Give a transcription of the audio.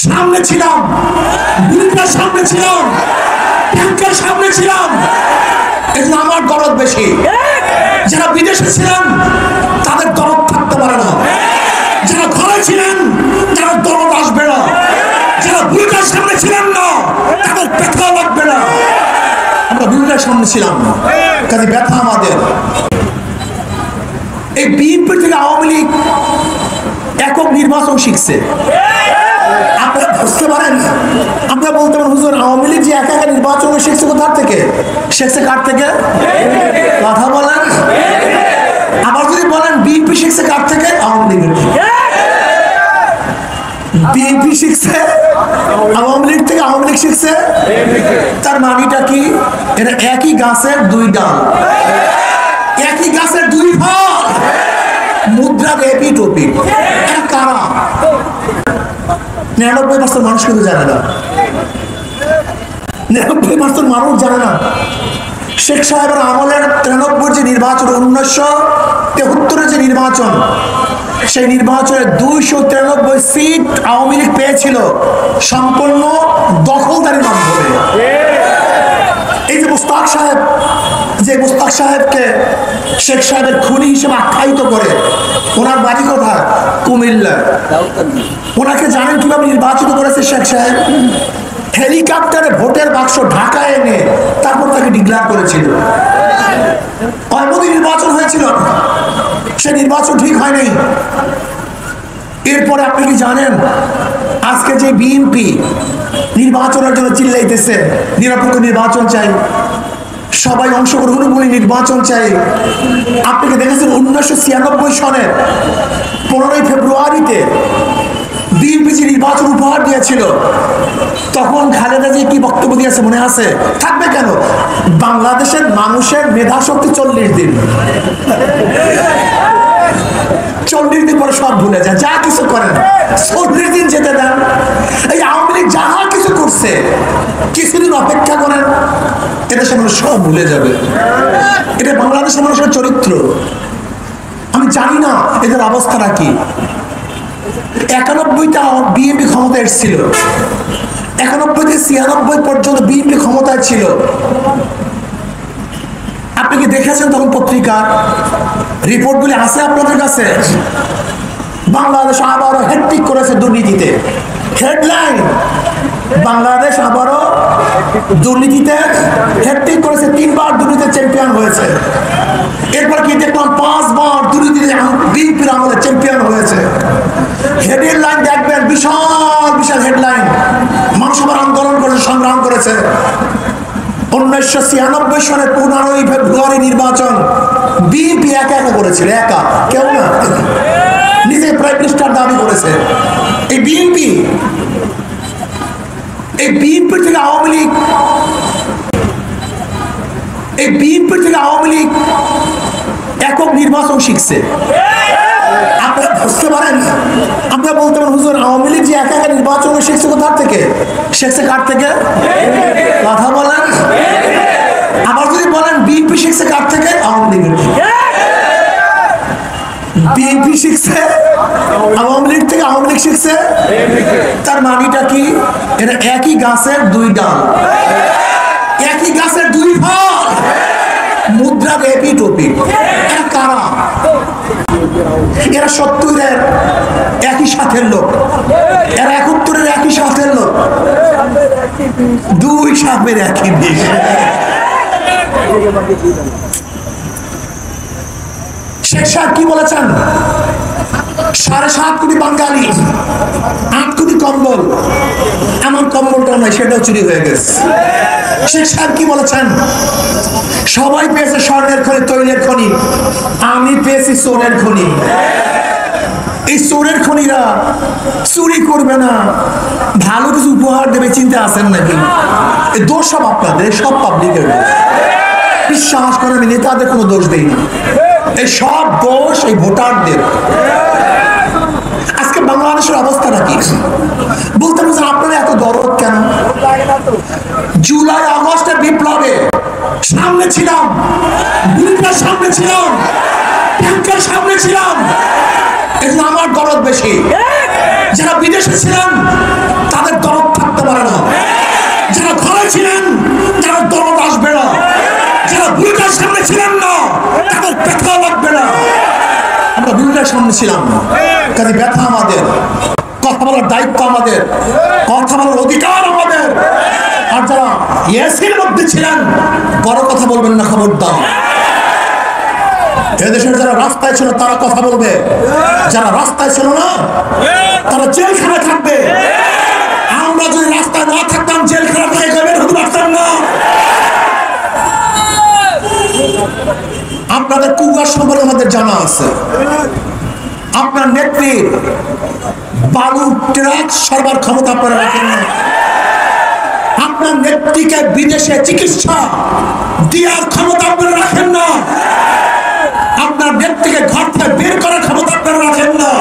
সামনে ছিলাম, বুলেটের সামনে ছিলাম, ট্যাঙ্কের সামনে ছিলাম, এজন্য আমার দরদ বেশি। যারা বিদেশে ছিলেন তাদের দরদ থাকতে পারে না, যারা ঘরে ছিলেন তাদের দরদ আসবে না, যারা বুলেটের সামনে ছিলেন না তাদের ব্যথা লাগবে না। আমরা বুলেটের সামনে ছিলাম না, কাজে ব্যথা আমাদের। এই বিএনপি থেকে আওয়ামী লীগ একক নির্বাচন শিখছে। আপনারা বুঝতে পারেন, আমরা বলতে পারেন হুজুর আওয়ামী লীগ যে একা একা নির্বাচন শিখছে কোথার থেকে? শিখছে কার থেকে? কথা বলেন। আবার যদি বলেন বিএনপি শিখছে কার থেকে? আওয়ামী লীগের থেকে। বিএনপি শিখছে আওয়ামী লীগ থেকে, আওয়ামী লীগ শিখছে। তার মানেটা কি? এটা একই গাছের দুই ডাল, একই গাছের দুই ফল, মুদ্রা এপি টপি। এটা কারা? 99% মানুষ কিন্তু জানে না, 99% মানুষ জানে না। শেখ সাহেবের আমলের 93 যে নির্বাচন, 1973 যে নির্বাচন, সেই নির্বাচনে 293 সিট আওয়ামী লীগ পেয়েছিল সম্পূর্ণ দখলদারির মাধ্যমে। এই যে মুস্তাক সাহেব, যে মুস্তাক সাহেবকে শেখ সাহেবের খুনি হিসেবে আখ্যায়িত করে, ওনার বাড়ি কোথায়? কুমিল্লা। ওনাকে জানেন কিভাবে নির্বাচিত করেছে শেখ সাহেব? হেলিকপ্টারে ভোটের বাক্স ঢাকায় এনে তারপর তাকে ডিক্লেয়ার করেছিল। নির্বাচন হয়েছিল, সে নির্বাচন ঠিক হয়নি। এরপরে আপনি কি জানেন আজকে যে বিএনপি নির্বাচনের জন্য চিল্লাইতেছে নিরপেক্ষ নির্বাচন চাই, সবাই অংশগ্রহণমূলক নির্বাচন চাই? আপনি কি দেখেছেন 1996 সনের 15 ফেব্রুয়ারিতে বিএনপি যে নির্বাচন উপহার দিয়েছিল, তখন খালেদা জিয়া কি বক্তব্য দিয়েছে মনে আছে? থাকবে কেন? বাংলাদেশের মানুষের মেধা শক্তি 40 দিন, 40 দিন পরে সব ভুলে যায়, যা কিছু করেন 40 দিন যেতে দেন। এই আওয়ামী লীগ যাহা কিছু করছে কিছুদিন অপেক্ষা করেন, এদেশের মানুষ সব ভুলে যাবে। এটা বাংলাদেশের মানুষের চরিত্র। আমি জানি না এদের অবস্থাটা কি। 91টা বিএনপি ক্ষমতায় এসেছিল, 91 থেকে 96 পর্যন্ত বিএনপি ক্ষমতায় ছিল। আপনি কি দেখেছেন তখন পত্রিকার রিপোর্টগুলি আছে আপনাদের কাছে? বাংলাদেশ আবারও হ্যাট্রিক করেছে দুর্নীতিতে। হেডলাইন, বাংলাদেশ আবারও দুর্নীতিতে হ্যাট্রিক করেছে, 3 বার দুর্নীতিতে চ্যাম্পিয়ন হয়েছে। এরপর কি দেখলাম 5 বার দুর্নীতিতে বিএনপির আমলে চ্যাম্পিয়ন হয়েছে। হেডলাইন দেখবেন, বিশাল বিশাল হেডলাইন। মানুষ আবার আন্দোলন করেছে, সংগ্রাম করেছে। 1996 সনের 15 ফেব্রুয়ারি নির্বাচন বিএনপি একা একা করেছিল, একা, কেউ না, নিজে প্রাইম মিনিস্টার দাবি করেছে। এই বিএনপি থেকে আওয়ামী লীগ, এই বিএনপি থেকে আওয়ামী লীগ একক নির্বাচন শিখছে। আপনারা বুঝতে পারেন, আমরা বলতে পারেন হুজুর আওয়ামী লীগ যে একা একা নির্বাচন শিখছে কোথার থেকে? শিখছে কার থেকে? কথা বলেন। আবার যদি বলেন বিএনপি শিখছে কার থেকে? আওয়ামী লীগের থেকে। বিএনপি শিখছে আওয়ামী লীগ থেকে, আওয়ামী লীগ শিখছে। তার মানেটা কি? এটা একই গাছের দুই ডাল, একই গাছের দুই ফল, মুদ্রা এপি টপি। এরা কারা? এরা 70-এর একই সাথের লোক, এরা 71-এর একই সাথের লোক, দুই সাপের একই বিষ। শেখ সাহেব কি বলেছেন? 7.5 কোটি বাঙালি, 8 কোটি কম্বল। এমন কম্বলটাও নাই, সেটাও চুরি হয়ে গেছে। শেখ সাহেব কি বলেছেন? সবাই পেয়েছে স্বর্ণের খনি, তৈলের খনি, আমি পেয়েছি সোনের খনি। এই সোনের খনিরা চুরি করবে না, ভালো কিছু উপহার দেবে, চিন্তা আছেন নাকি? এই দোষ সব আপনাদের, সব পাবলিকের। বিশ্বাস করে আমি নেতাদের কোনো দোষ দেই না, এই সব দোষ এই ভোটারদের। আজকে বাংলাদেশের অবস্থাটা কি? বলতে পারছেন আপনারা এত দরদ কেন? জুলাই আগস্টের বিপ্লবে সামনে ছিলাম, বুলেটের সামনে ছিলাম, ট্যাঙ্কের সামনে ছিলাম, এজন্য আমার দরদ বেশি। যারা বিদেশে ছিলেন ছিলেন না, তাদের ব্যথা লাগবে না। আমরা বিরোধীর সামনে ছিলাম না, কাজে ব্যথা আমাদের, কথা বলার দায়িত্ব আমাদের, কথা বলার অধিকার আমাদের। আর যারা এসির মধ্যে ছিলেন, বড় কথা বলবেন না, খবরদার। এদেশের যারা রাস্তায় ছিল তারা কথা বলবে, যারা রাস্তায় ছিল না তারা জেলখানায় থাকবে। আমরা যদি রাস্তায় না থাকতাম, জেলখানা থেকে বের হতে পারতাম না। আপনাদের কুয়ার সম্পর্কে আমাদের জানা আছে। আপনার নেত্রী বালু ট্রাক সরবার ক্ষমতা আপনারা রাখেন না। আপনার নেত্রীকে বিদেশে চিকিৎসা দেওয়ার ক্ষমতা আপনারা রাখেন না। আপনার নেত্রীকে ঘর থেকে বের করার ক্ষমতা আপনারা রাখেন না।